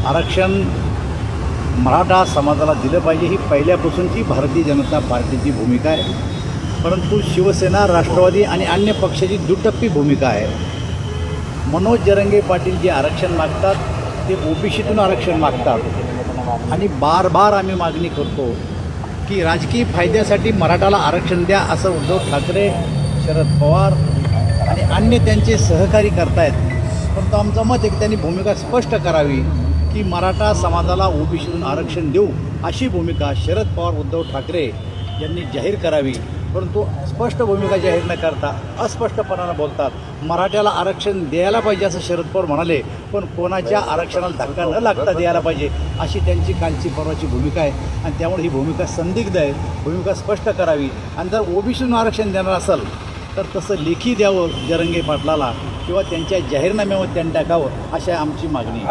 आरक्षण मराठा समाजाला दिलं पाहिजे ही पहिल्यापासूनची भारतीय जनता पार्टीची भूमिका आहे. परंतु शिवसेना, राष्ट्रवादी आणि अन्य पक्षाची दुटप्पी भूमिका आहे. मनोज जरांगे पाटील जे आरक्षण मागतात ते ओबीसीतून आरक्षण मागतात आणि बार आम्ही मागणी करतो की राजकीय फायद्यासाठी मराठाला आरक्षण द्या असं उद्धव ठाकरे, शरद पवार आणि अन्य त्यांचे सहकारी करतायत. परंतु आमचं मत आहे की त्यांनी भूमिका स्पष्ट करावी की मराठा समाजाला ओबीसीतून आरक्षण देऊ अशी भूमिका शरद पवार, उद्धव ठाकरे यांनी जाहीर करावी. परंतु स्पष्ट भूमिका जाहीर न करता अस्पष्टपणानं बोलतात. मराठ्याला आरक्षण द्यायला पाहिजे असं शरद पवार म्हणाले, पण कोणाच्या आरक्षणाला धक्का न लागता द्यायला पाहिजे अशी त्यांची कालची परवाची भूमिका आहे. आणि त्यामुळे ही भूमिका संदिग्ध आहे. भूमिका स्पष्ट करावी. आणि जर ओबीसीतून आरक्षण देणार असेल तर तसं लेखी द्यावं जरांगे पाटलाला किंवा त्यांच्या जाहीरनाम्यावर त्यांनी टाकावं अशी आमची मागणी आहे.